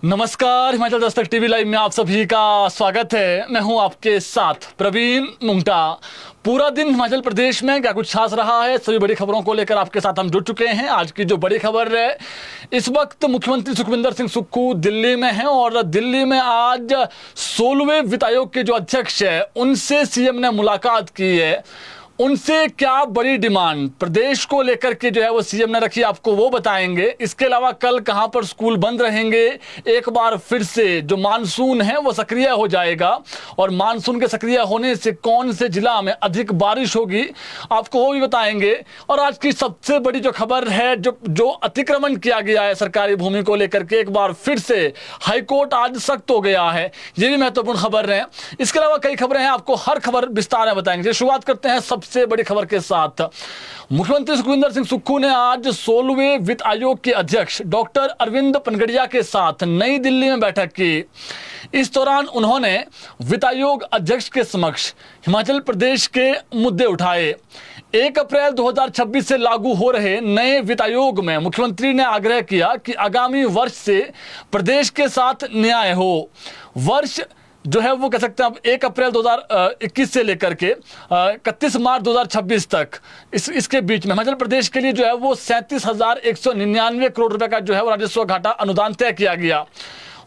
नमस्कार, Himachal Dastak TV live में आप सभी का स्वागत है। मैं हूं आपके साथ प्रवीण मुंगटा। पूरा दिन हिमाचल प्रदेश में क्या कुछ खास रहा है, सभी बड़ी खबरों को लेकर आपके साथ हम जुड़ चुके हैं। आज की जो बड़ी खबर है, इस वक्त मुख्यमंत्री सुखविंदर सिंह सुक्खू दिल्ली में हैं और दिल्ली में आज 16वें वित्त आयोग के जो अध्यक्ष है उनसे सीएम ने मुलाकात की है। उनसे क्या बड़ी डिमांड प्रदेश को लेकर के जो है वो सीएम ने रखी, आपको वो बताएंगे। इसके अलावा कल कहां पर स्कूल बंद रहेंगे, एक बार फिर से जो मानसून है वो सक्रिय हो जाएगा और मानसून के सक्रिय होने से कौन से जिला में अधिक बारिश होगी, आपको वो भी बताएंगे। और आज की सबसे बड़ी जो खबर है, जो अतिक्रमण किया गया है सरकारी भूमि को लेकर के, एक बार फिर से हाईकोर्ट आज सख्त हो गया है, ये भी महत्वपूर्ण खबर है। इसके अलावा कई खबरें हैं, आपको हर खबर विस्तार में बताएंगे। शुरुआत करते हैं सबसे बड़ी खबर के साथ। मुख्यमंत्री सुखविंदर सिंह सुक्खू ने आज 16वें वित्त आयोग के अध्यक्ष डॉक्टर अरविंद पनगड़िया के साथ नई दिल्ली में बैठक की। इस दौरान उन्होंने वित्त आयोग अध्यक्ष के समक्ष हिमाचल प्रदेश के मुद्दे उठाए। 1 अप्रैल 2026 से लागू हो रहे नए वित्त आयोग में मुख्यमंत्री ने आग्रह किया कि आगामी वर्ष से प्रदेश के साथ न्याय हो। वर्ष जो है वो कह सकते हैं अब 1 अप्रैल 2021 से लेकर के 31 मार्च 2026 तक इसके बीच में हिमाचल प्रदेश के लिए जो है वो 37,199 करोड़ रुपए का जो है वो राजस्व घाटा अनुदान तय किया गया।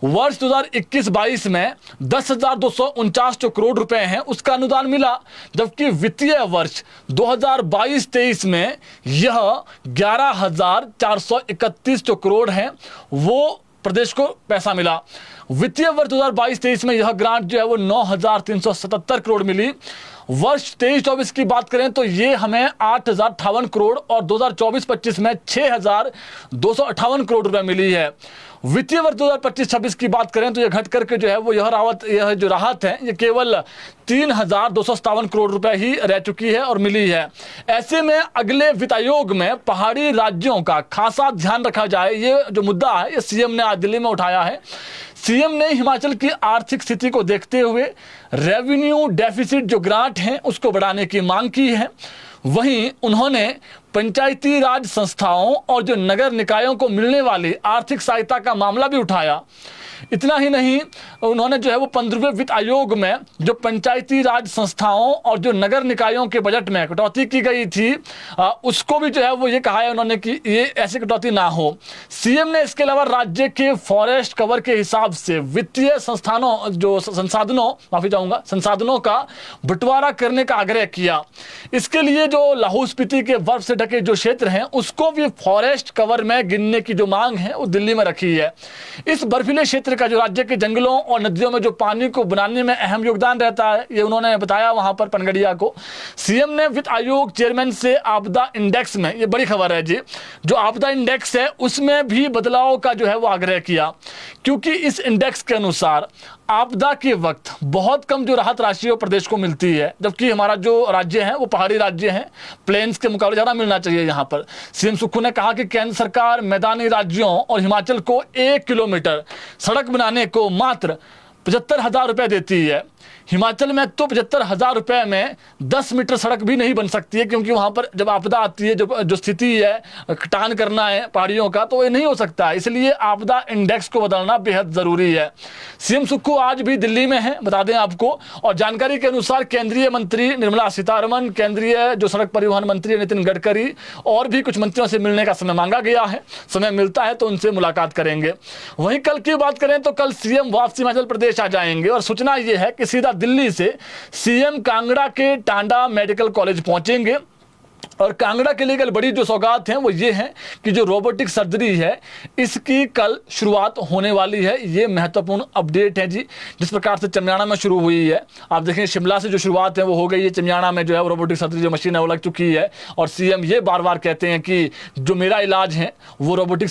वर्ष 2021-22 में 10,249 जो करोड़ रुपए हैं उसका अनुदान मिला, जबकि वित्तीय वर्ष 2022-23 में यह 11,431 जो करोड़ हैं वो प्रदेश को पैसा मिला। वित्तीय वर्ष 2022-23 में यह ग्रांट जो है वो 9,377 करोड़ मिली। वर्ष 23-24 की बात करें तो ये हमें 8,058 करोड़ और 2024-25 में 6,258 करोड़ रुपए मिली है। वित्तीय वर्ष 2025-26 की बात करें तो ये घट करके जो है वो यह जो राहत है ये केवल 3,257 करोड़ रुपए ही रह चुकी है और मिली है। ऐसे में अगले वित्त आयोग में पहाड़ी राज्यों का खासा ध्यान रखा जाए, ये जो मुद्दा है ये सीएम ने आज दिल्ली में उठाया है। सीएम ने हिमाचल की आर्थिक स्थिति को देखते हुए रेवेन्यू डेफिसिट जो ग्रांट है उसको बढ़ाने की मांग की है। वहीं उन्होंने पंचायती राज संस्थाओं और जो नगर निकायों को मिलने वाली आर्थिक सहायता का मामला भी उठाया। इतना ही नहीं, उन्होंने जो है वो 15वें वित्त आयोग में जो पंचायती राज संस्थाओं और जो नगर निकायों के बजट में कटौती की गई थी उसको भी जो है वो ये कहा है उन्होंने कि ये ऐसी कटौती ना हो। सीएम ने इसके अलावा राज्य के फॉरेस्ट कवर के हिसाब से वित्तीय संसाधनों का बंटवारा करने का आग्रह किया। इसके लिए जो लाहौल स्पीति के बर्फ से ढके जो क्षेत्र हैं उसको भी फॉरेस्ट कवर में गिनने की जो मांग है वो दिल्ली में रखी है। इस बर्फीले क्षेत्र का जो राज्य के जंगलों और नदियों में जो पानी को बनाने में अहम योगदान रहता है ये उन्होंने बताया वहां पर पनगड़िया को। सीएम ने वित्त आयोग चेयरमैन से आपदा इंडेक्स में, ये बड़ी खबर है जी, जो आपदा इंडेक्स है उसमें भी बदलाव का जो है वो आग्रह किया, क्योंकि इस इंडेक्स के अनुसार आपदा के वक्त बहुत कम जो राहत राशि प्रदेश को मिलती है, जबकि हमारा जो राज्य है वो पहाड़ी राज्य है, प्लेन्स के मुकाबले ज़्यादा मिलना चाहिए यहाँ पर। सीएम सुक्खू ने कहा कि केंद्र सरकार मैदानी राज्यों और हिमाचल को 1 किलोमीटर सड़क बनाने को मात्र 75,000 रुपये देती है। हिमाचल में तो 75,000 रुपये में 10 मीटर सड़क भी नहीं बन सकती है, क्योंकि वहाँ पर जब आपदा आती है, जो स्थिति है कटान करना है पहाड़ियों का, तो ये नहीं हो सकता। इसलिए आपदा इंडेक्स को बदलना बेहद ज़रूरी है। सीएम सुक्खू आज भी दिल्ली में है, बता दें आपको। और जानकारी के अनुसार केंद्रीय मंत्री निर्मला सीतारमण, केंद्रीय जो सड़क परिवहन मंत्री नितिन गडकरी और भी कुछ मंत्रियों से मिलने का समय मांगा गया है। समय मिलता है तो उनसे मुलाकात करेंगे। वहीं कल की बात करें तो कल सीएम वापसी हिमाचल प्रदेश आ जाएंगे और सूचना ये है कि सीधा दिल्ली से सीएम कांगड़ा के टांडा मेडिकल कॉलेज पहुंचेंगे। और कांगड़ा के लिए कल बड़ी जो सौगात है वो ये है कि जो रोबोटिक सर्जरी है इसकी कल शुरुआत होने वाली है। ये महत्वपूर्ण अपडेट है जी। जिस प्रकार से चमियाना में शुरू हुई है, आप देखें शिमला से जो शुरुआत है वो हो गई है, चमियाना में जो है रोबोटिक सर्जरी जो मशीन है वो लग चुकी है। और सीएम ये बार बार कहते हैं कि जो मेरा इलाज है वो रोबोटिक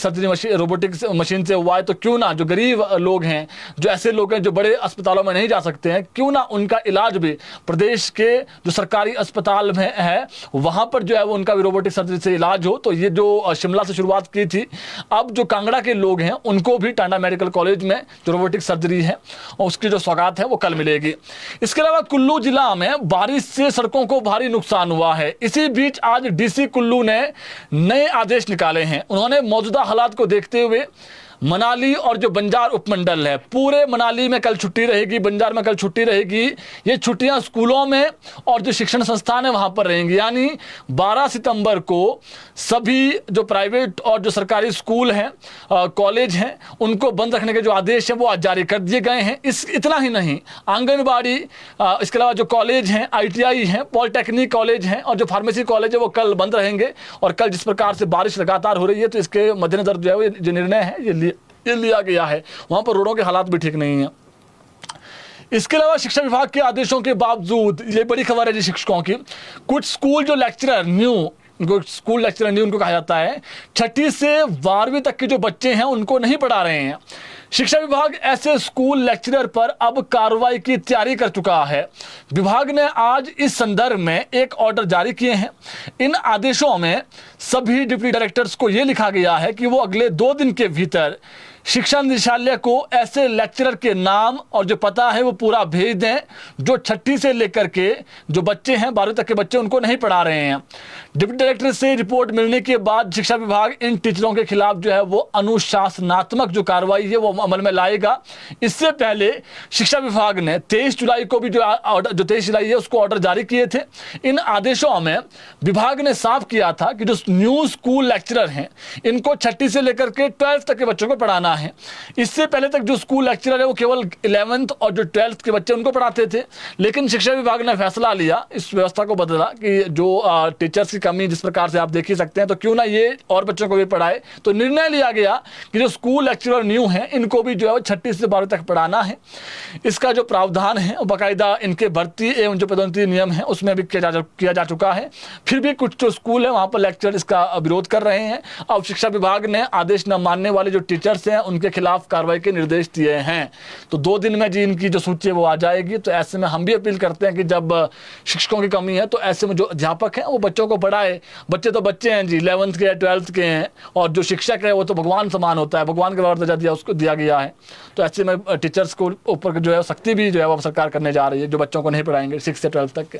मशीन से हुआ है, तो क्यों ना जो गरीब लोग हैं, जो ऐसे लोग हैं जो बड़े अस्पतालों में नहीं जा सकते हैं, क्यों ना उनका इलाज भी प्रदेश के जो सरकारी अस्पताल में है वहाँ पर जो है वो उनका भी रोबोटिक सर्जरी से इलाज हो। तो ये जो शिमला से शुरुआत की थी, अब जो कांगड़ा के लोग हैं उनको भी टांडा मेडिकल कॉलेज में जो रोबोटिक सर्जरी है और उसकी जो सौगात है वो कल मिलेगी। इसके अलावा कुल्लू जिला में बारिश से सड़कों को भारी नुकसान हुआ है। इसी बीच आज डीसी कुल्लू ने नए आदेश निकाले हैं। उन्होंने मौजूदा हालात को देखते हुए मनाली और जो बंजार उपमंडल है, पूरे मनाली में कल छुट्टी रहेगी, बंजार में कल छुट्टी रहेगी। ये छुट्टियां स्कूलों में और जो शिक्षण संस्थान है वहां पर रहेंगी। यानी 12 सितंबर को सभी जो प्राइवेट और जो सरकारी स्कूल हैं, कॉलेज हैं, उनको बंद रखने के जो आदेश हैं वो आज जारी कर दिए गए हैं। इतना ही नहीं, आंगनबाड़ी, इसके अलावा जो कॉलेज हैं, ITI हैं, पॉलिटेक्निक कॉलेज हैं और जो फार्मेसी कॉलेज है वो कल बंद रहेंगे। और कल जिस प्रकार से बारिश लगातार हो रही है, तो इसके मद्देनजर जो है जो निर्णय है ये लिया गया है। वहां पर रोडों के हालात भी ठीक नहीं है। इसके अलावा शिक्षा विभाग के आदेशों के बावजूद, ये बड़ी खबर है जी शिक्षकों की, कुछ स्कूल जो लेक्चरर न्यू उनको कहा जाता है, 6ठी से 12वीं तक के जो बच्चे हैं उनको नहीं पढ़ा रहे हैं। शिक्षा विभाग ऐसे स्कूल लेक्चरर पर अब कार्रवाई की तैयारी कर चुका है। विभाग ने आज इस संदर्भ में एक ऑर्डर जारी किए हैं। इन आदेशों में सभी डिप्टी डायरेक्टर्स को यह लिखा गया है कि वो अगले 2 दिन के भीतर शिक्षा निदेशालय को ऐसे लेक्चरर के नाम और जो पता है वो पूरा भेज दें जो 6ठी से लेकर के जो बच्चे हैं 12वीं तक के बच्चे उनको नहीं पढ़ा रहे हैं। डिप्टी डायरेक्टर से रिपोर्ट मिलने के बाद शिक्षा विभाग इन टीचरों के खिलाफ जो है वो अनुशासनात्मक जो कार्रवाई है वो अमल में लाएगा। इससे पहले शिक्षा विभाग ने 23 जुलाई को भी जो 23 जुलाई है उसको ऑर्डर जारी किए थे। इन आदेशों में विभाग ने साफ किया था कि जो न्यू स्कूल लेक्चरर हैं इनको 6ठी से लेकर के 12th तक के बच्चों को पढ़ाना है। इससे पहले तक जो स्कूल लेक्चरर है वो केवल 11th और जो 12th के बच्चे उनको पढ़ाते थे। लेकिन शिक्षा विभाग ने फैसला लिया, इस व्यवस्था को बदला कि जो टीचर्स की कमी जिस प्रकार से आप देख ही सकते हैं, तो क्यों ना ये और बच्चों को भी पढ़ाए। तो निर्णय लिया गया कि जो स्कूल लेक्चरर न्यू हैं इनको भी जो है 6ठी से 12वीं तक पढ़ाना है। इसका जो प्रावधान है बाकायदा इनके भर्ती एवं जो पदोन्नति नियम है उसमें भी किया जा चुका है। फिर भी कुछ जो स्कूल है वहां पर लेक्चरर इसका विरोध कर रहे हैं। अब शिक्षा विभाग ने आदेश न मानने वाले जो टीचर्स हैं उनके खिलाफ कार्रवाई के निर्देश दिए हैं। तो 2 दिन में जी इनकी जो सूची है वो आ जाएगी। तो ऐसे में हम भी अपील करते हैं कि जब शिक्षकों की कमी है तो ऐसे में जो अध्यापक हैं वो बच्चों को पढ़ाए। बच्चे तो बच्चे हैं जी, 11th के 12th के हैं, और जो शिक्षक है वो तो भगवान समान होता है, भगवान के बराबर दर्जा उसको दिया गया है। तो ऐसे में टीचर्स को ऊपर जो है सख्ती भी जो है वो सरकार करने जा रही है जो बच्चों को नहीं पढ़ाएंगे 6 से 12th तक के।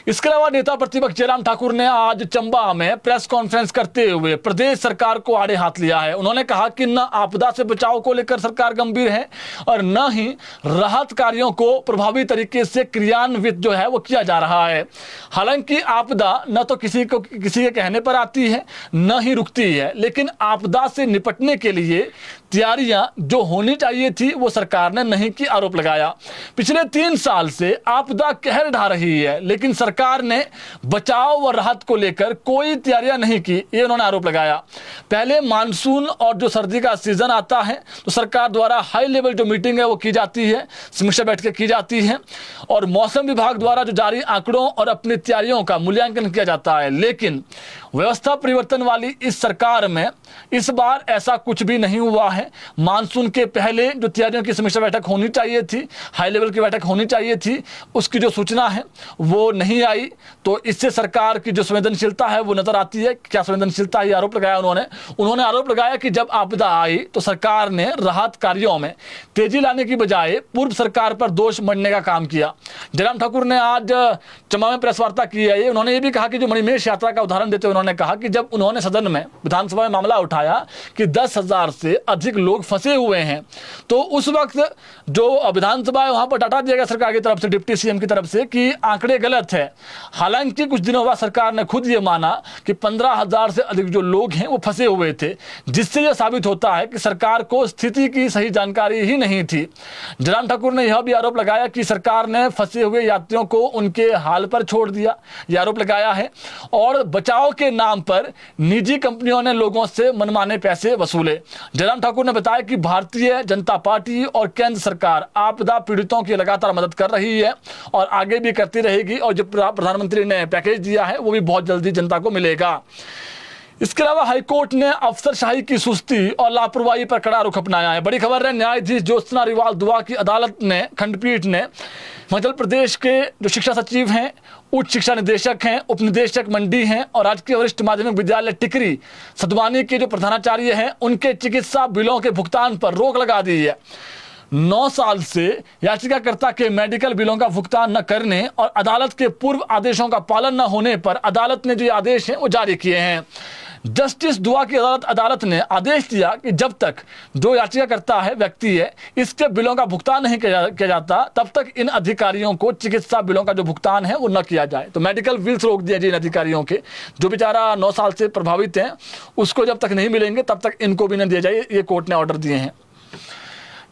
इसके अलावा नेता प्रतिपक्ष जयराम ठाकुर ने आज चंबा में प्रेस कॉन्फ्रेंस करते हुए प्रदेश सरकार को आड़े हाथ लिया है। उन्होंने कहा कि न आपदा से बचाव को लेकर सरकार गंभीर है और न ही राहत कार्यों को प्रभावी तरीके से क्रियान्वित जो है वो किया जा रहा है। हालांकि आपदा न तो किसी के कहने पर आती है न ही रुकती है, लेकिन आपदा से निपटने के लिए तैयारियां जो होनी चाहिए थी वो सरकार ने नहीं की, आरोप लगाया। पिछले 3 साल से आपदा कहर ढा रही है लेकिन सरकार ने बचाव व राहत को लेकर कोई तैयारियां नहीं की, ये उन्होंने आरोप लगाया। पहले मानसून और जो सर्दी का सीजन आता है तो सरकार द्वारा हाई लेवल जो मीटिंग है वो की जाती है, समीक्षा बैठकें की जाती हैं और मौसम विभाग द्वारा जो जारी आंकड़ों और अपनी तैयारियों का मूल्यांकन किया जाता है। लेकिन व्यवस्था परिवर्तन वाली इस सरकार में इस बार ऐसा कुछ भी नहीं हुआ है। मानसून के पहले जो तैयारियों की समीक्षा बैठक होनी चाहिए थी, हाई लेवल की बैठक होनी चाहिए थी, उसकी जो सूचना है वो नहीं आई। तो इससे सरकार की जो संवेदनशीलता है वो नजर आती है। क्या संवेदनशीलता है, आरोप लगाया उन्होंने आरोप लगाया कि जब आपदा आई तो सरकार ने राहत कार्यों में तेजी लाने की बजाय पूर्व सरकार पर दोष मढ़ने का काम किया। जयराम ठाकुर ने आज चंबा में प्रेस वार्ता की है। उन्होंने ये भी कहा कि जो मणिमहेश यात्रा का उदाहरण देते हुए उन्होंने कहा कि जब उन्होंने सदन में विधानसभा में मामला उठाया कि 10,000 से अधिक लोग फंसे हुए हैं, तो उस वक्त जो विधानसभा है वहां पर डाटा दिया गया सरकार की तरफ से, डिप्टी सीएम की तरफ से, कि आंकड़े गलत है। हालांकि कुछ दिनों बाद सरकार ने खुद ये माना कि 15,000 से अधिक जो लोग हैं वो फंसे हुए थे, जिससे यह साबित होता है कि सरकार को स्थिति की सही जानकारी ही नहीं थी। जयराम ठाकुर ने यह भी आरोप लगाया कि सरकार ने फंसे हुए यात्रियों को उनके हाल पर छोड़ दिया, यह आरोप लगाया है, और बचाव के नाम पर निजी कंपनियों ने लोगों से मनमाने पैसे वसूले। जयराम ठाकुर ने बताया कि भारतीय जनता पार्टी और केंद्र सरकार आपदा पीड़ितों की लगातार मदद कर रही है और आगे भी करती रहेगी, और जो प्रधानमंत्री ने पैकेज दिया है वो भी बहुत जल्दी जनता को मिलेगा। इसके अलावा हाईकोर्ट ने अफसरशाही की सुस्ती और लापरवाही पर कड़ा रुख अपनाया है। बड़ी खबर है, न्यायाधीश ज्योत्सना रिवाल दुआ की अदालत ने, खंडपीठ ने मध्य प्रदेश के जो शिक्षा सचिव हैं, उच्च शिक्षा निदेशक हैं, उप निदेशक मंडी हैं और राजकीय वरिष्ठ माध्यमिक विद्यालय टिकरी सदवानी के जो प्रधानाचार्य हैं उनके चिकित्सा बिलों के भुगतान पर रोक लगा दी है। 9 साल से याचिकाकर्ता के मेडिकल बिलों का भुगतान न करने और अदालत के पूर्व आदेशों का पालन न होने पर अदालत ने जो आदेश हैं वो जारी किए हैं। जस्टिस दुआ की अदालत ने आदेश दिया कि जब तक जो याचिकाकर्ता है व्यक्ति है इसके बिलों का भुगतान नहीं किया जाता तब तक इन अधिकारियों को चिकित्सा बिलों का जो भुगतान है वो न किया जाए। तो मेडिकल बिल्स रोक दिए इन अधिकारियों के, जो बेचारा 9 साल से प्रभावित हैं उसको जब तक नहीं मिलेंगे तब तक इनको भी न दिए जाए, ये कोर्ट ने ऑर्डर दिए हैं।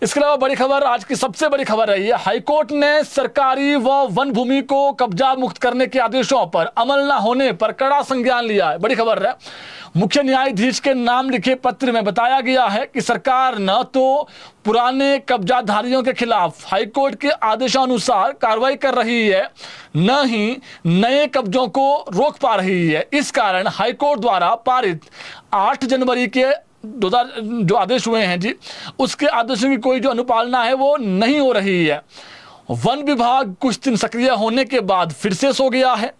इसके अलावा बड़ी खबर, आज की सबसे बड़ी खबर रही है, हाईकोर्ट ने सरकारी व वन भूमि को कब्जा मुक्त करने के आदेशों पर अमल न होने पर कड़ा संज्ञान लिया है। बड़ी खबर है, मुख्य न्यायाधीश के नाम लिखे पत्र में बताया गया है कि सरकार न तो पुराने कब्जाधारियों के खिलाफ हाईकोर्ट के आदेशानुसार कार्रवाई कर रही है, न ही नए कब्जों को रोक पा रही है। इस कारण हाईकोर्ट द्वारा पारित 8 जनवरी के 2000 जो आदेश हुए हैं जी, उसके आदेशों की कोई जो अनुपालना है वो नहीं हो रही है। वन विभाग कुछ दिन सक्रिय होने के बाद फिर से सो गया है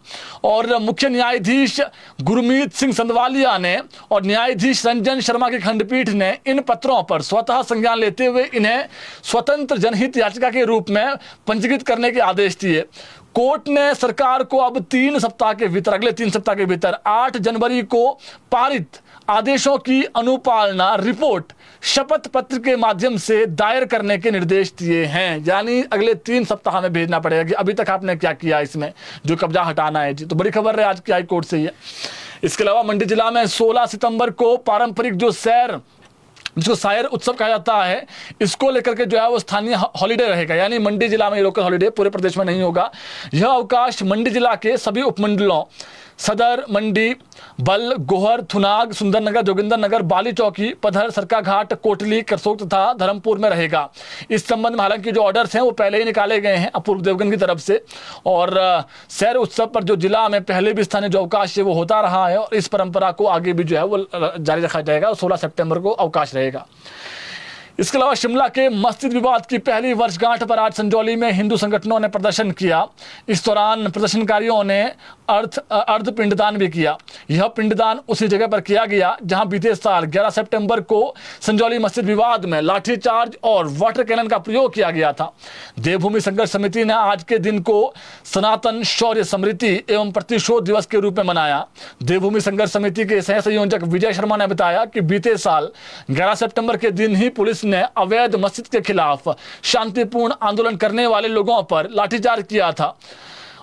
और मुख्य न्यायाधीश गुरमीत सिंह संधवालिया ने और न्यायाधीश रंजन शर्मा की खंडपीठ ने इन पत्रों पर स्वतः संज्ञान लेते हुए इन्हें स्वतंत्र जनहित याचिका के रूप में पंजीकृत करने के आदेश दिए। कोर्ट ने सरकार को अब 3 सप्ताह के भीतर, अगले 3 सप्ताह के भीतर 8 जनवरी को पारित आदेशों की अनुपालना रिपोर्ट शपथ पत्र के माध्यम से दायर करने के निर्देश दिए हैं। यानी अगले 3 सप्ताह में भेजना पड़ेगा कि अभी तक आपने क्या किया इसमें, जो कब्जा हटाना है जी। तो बड़ी खबर है आज की हाई कोर्ट से ही है। इसके अलावा मंडी जिला में 16 सितंबर को पारंपरिक जो सैर, जिसको शायर उत्सव कहा जाता है, इसको लेकर के जो है वो स्थानीय हॉलीडे रहेगा। यानी मंडी जिला में लोकल हॉलीडे, पूरे प्रदेश में नहीं होगा। यह अवकाश मंडी जिला के सभी उपमंडलों सदर, मंडी, बल, गोहर, थुनाग, सुंदरनगर, जोगिंदरनगर, बाली चौकी, पधर, सरकाघाट, कोटली, करसोग तथा धर्मपुर में रहेगा। इस संबंध में हालांकि जो ऑर्डर्स हैं वो पहले ही निकाले गए हैं अपूर्व देवगन की तरफ से, और सैर उत्सव पर जो जिला में पहले भी स्थानीय जो अवकाश है वो होता रहा है और इस परंपरा को आगे भी जो है वो जारी रखा जाएगा और 16 सितंबर को अवकाश रहेगा। इसके अलावा शिमला के मस्जिद विवाद की पहली वर्षगांठ पर आज संजौली में हिंदू संगठनों ने प्रदर्शन किया। इस दौरान प्रदर्शनकारियों ने अर्ध पिंडदान भी किया। यह पिंडदान उसी जगह पर किया गया जहां बीते साल 11 सितंबर को संजौली मस्जिद विवाद में लाठीचार्ज और वाटर कैनन का प्रयोग किया गया था। देवभूमि संघर्ष समिति ने आज के दिन को सनातन शौर्य स्मृति एवं प्रतिशोध दिवस के रूप में मनाया। देवभूमि संघर्ष समिति के सह संयोजक विजय शर्मा ने बताया कि बीते साल 11 सितंबर के दिन ही पुलिस ने अवैध मस्जिद के खिलाफ शांतिपूर्ण आंदोलन करने वाले लोगों पर लाठीचार्ज किया था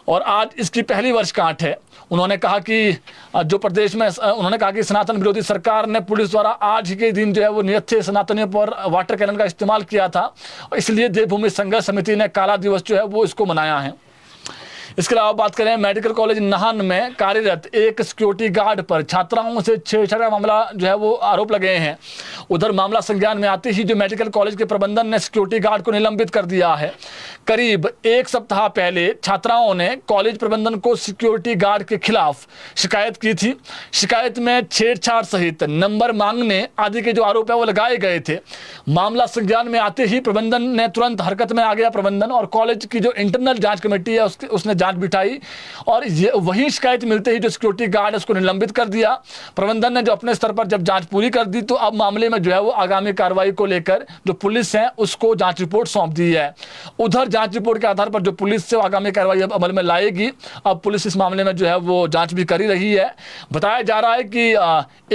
और आज इसकी पहली वर्षगांठ है। उन्होंने कहा कि जो प्रदेश में सनातन विरोधी सरकार ने पुलिस द्वारा आज के दिन जो है वो नियत सनातनियों पर वाटर कैनन का इस्तेमाल किया था, इसलिए देवभूमि संघर्ष समिति ने काला दिवस जो है वो इसको मनाया है। इसके अलावा बात करें, मेडिकल कॉलेज नाहन में कार्यरत एक सिक्योरिटी गार्ड पर छात्राओं से छेड़छाड़ का मामला जो है वो आरोप लगे हैं। उधर मामला संज्ञान में आते ही जो मेडिकल कॉलेज के प्रबंधन ने सिक्योरिटी गार्ड को निलंबित कर दिया है। करीब 1 सप्ताह पहले छात्राओं ने कॉलेज प्रबंधन को सिक्योरिटी गार्ड के खिलाफ शिकायत की थी। शिकायत में छेड़छाड़ सहित नंबर मांगने आदि के जो आरोप है वो लगाए गए थे। मामला संज्ञान में आते ही प्रबंधन ने तुरंत हरकत में आ गया प्रबंधन और कॉलेज की जो इंटरनल जांच कमेटी है उसने जांच बिठाई और वही शिकायत मिलते ही जो सिक्योरिटी गार्ड है उसको निलंबित कर दिया। प्रबंधन ने जो अपने स्तर पर जब जांच पूरी कर दी तो अब मामले में जो है वो आगामी कार्रवाई को लेकर जो पुलिस है उसको जांच रिपोर्ट सौंप दी है। उधर जांच रिपोर्ट के आधार पर जो पुलिस से आगामी कार्रवाई अब अमल में लाएगी। अब पुलिस इस मामले में जो है वो जांच भी कर ही रही है। बताया जा रहा है कि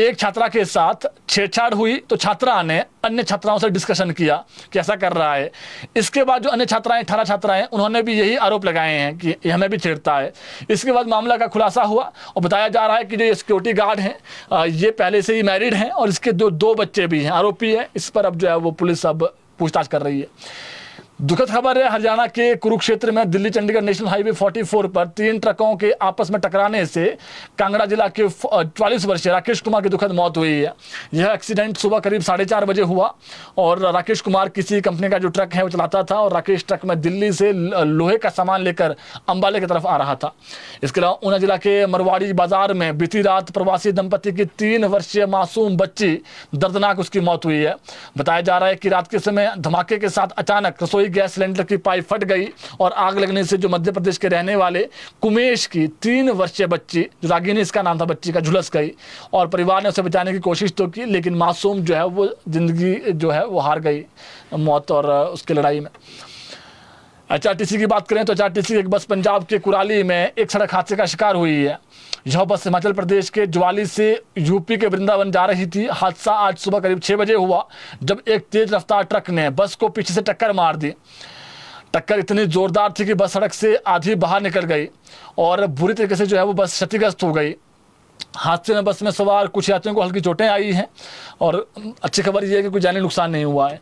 एक छात्रा के साथ छेड़छाड़ हुई तो छात्रा ने अन्य छात्राओं से डिस्कशन किया कि ऐसा कर रहा है। इसके बाद जो अन्य छात्राएं 18 छात्राएं उन्होंने भी यही आरोप लगाए हैं कि ये हमें भी छेड़ता है। इसके बाद मामला का खुलासा हुआ और बताया जा रहा है कि जो ये सिक्योरिटी गार्ड हैं ये पहले से ही मैरिड हैं और इसके 2 बच्चे भी हैं, आरोपी है। इस पर अब जो है वो पुलिस अब पूछताछ कर रही है। दुखद खबर है, हरियाणा के कुरुक्षेत्र में दिल्ली चंडीगढ़ नेशनल हाईवे 44 पर 3 ट्रकों के आपस में टकराने से कांगड़ा जिला के 44 वर्षीय राकेश कुमार की दुखद मौत हुई है। यह एक्सीडेंट सुबह करीब 4:30 बजे हुआ और राकेश कुमार किसी कंपनी का जो ट्रक है वो चलाता था और राकेश ट्रक में दिल्ली से लोहे का सामान लेकर अंबाले की तरफ आ रहा था। इसके अलावा ऊना जिला के मरवाड़ी बाजार में बीती रात प्रवासी दंपति की 3 वर्षीय मासूम बच्ची दर्दनाक उसकी मौत हुई है। बताया जा रहा है कि रात के समय धमाके के साथ अचानक रसोई गैस सिलेंडर की पाइप फट गई और आग लगने से जो मध्य प्रदेश के रहने वाले कुमेश की 3 वर्षीय बच्ची, जो रागिनी इसका नाम था बच्ची का, झुलस गई और परिवार ने उसे बचाने की कोशिश तो की लेकिन मासूम जो है वो जिंदगी जो है वो हार गई मौत और उसकी लड़ाई में। HRTC की बात करें तो HRTC की एक बस पंजाब के कुराली में एक सड़क हादसे का शिकार हुई है। यह बस हिमाचल प्रदेश के ज्वाली से यूपी के वृंदावन जा रही थी। हादसा आज सुबह करीब 6 बजे हुआ, जब एक तेज रफ्तार ट्रक ने बस को पीछे से टक्कर मार दी। टक्कर इतनी जोरदार थी कि बस सड़क से आधी बाहर निकल गई और बुरी तरीके से जो है वो बस क्षतिग्रस्त हो गई। हादसे में बस में सवार कुछ यात्रियों को हल्की चोटें आई हैं और अच्छी खबर यह है कि कोई जानी नुकसान नहीं हुआ है।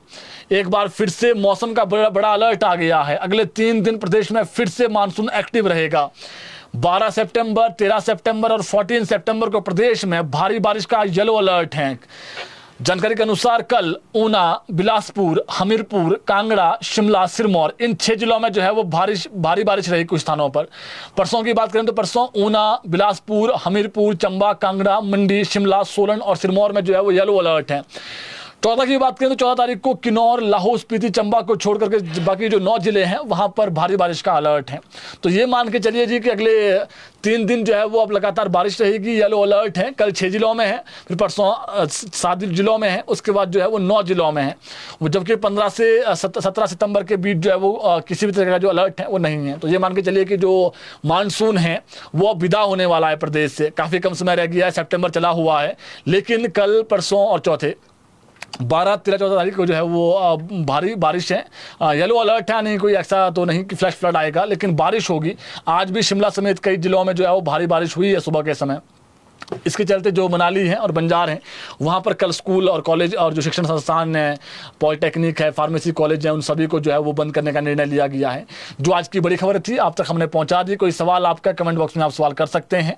एक बार फिर से मौसम का बड़ा अलर्ट आ गया है। अगले 3 दिन प्रदेश में फिर से मानसून एक्टिव रहेगा। 12 सितंबर, 13 सितंबर और 14 सितंबर को प्रदेश में भारी बारिश का येलो अलर्ट है। जानकारी के अनुसार कल ऊना, बिलासपुर, हमीरपुर, कांगड़ा, शिमला, सिरमौर इन 6 जिलों में जो है वो भारी बारिश रही कुछ स्थानों पर। परसों की बात करें तो परसों ऊना, बिलासपुर, हमीरपुर, चंबा, कांगड़ा, मंडी, शिमला, सोलन और सिरमौर में जो है वो येलो अलर्ट है। 14 की बात करें तो 14 तारीख को किन्नौर, लाहौल स्पीति, चंबा को छोड़ करके बाकी जो 9 जिले हैं वहां पर भारी बारिश का अलर्ट है। तो ये मान के चलिए जी कि अगले 3 दिन जो है वो अब लगातार बारिश रहेगी। येलो अलर्ट है, कल 6 जिलों में है, फिर परसों 7 जिलों में है, उसके बाद जो है वो 9 जिलों में है। वो जबकि 15 से 17 सितंबर के बीच जो है वो किसी भी तरह का जो अलर्ट है वो नहीं है। तो ये मान के चलिए कि जो मानसून है वो अब विदा होने वाला है प्रदेश से। काफ़ी कम समय रह गया है, सितंबर चला हुआ है, लेकिन कल, परसों और चौथे 12, 13, 14 तारीख को जो है वो भारी बारिश है। येलो अलर्ट है, नहीं कोई ऐसा तो नहीं कि फ्लैश फ्लड आएगा, लेकिन बारिश होगी। आज भी शिमला समेत कई जिलों में जो है वो भारी बारिश हुई है सुबह के समय। इसके चलते जो मनाली है और बंजार हैं वहाँ पर कल स्कूल और कॉलेज और जो शिक्षण संस्थान है, पॉलिटेक्निक है, फार्मेसी कॉलेज है, उन सभी को जो है वो बंद करने का निर्णय लिया गया है। जो आज की बड़ी खबर थी आप तक हमने पहुँचा दी। कोई सवाल आपका कमेंट बॉक्स में आप सवाल कर सकते हैं।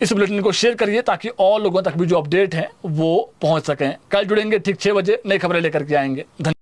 इस बुलेटिन को शेयर करिए ताकि और लोगों तक भी जो अपडेट है वो पहुँच सकें। कल जुड़ेंगे ठीक 6 बजे, नई खबरें लेकर के आएंगे। धन्यवाद।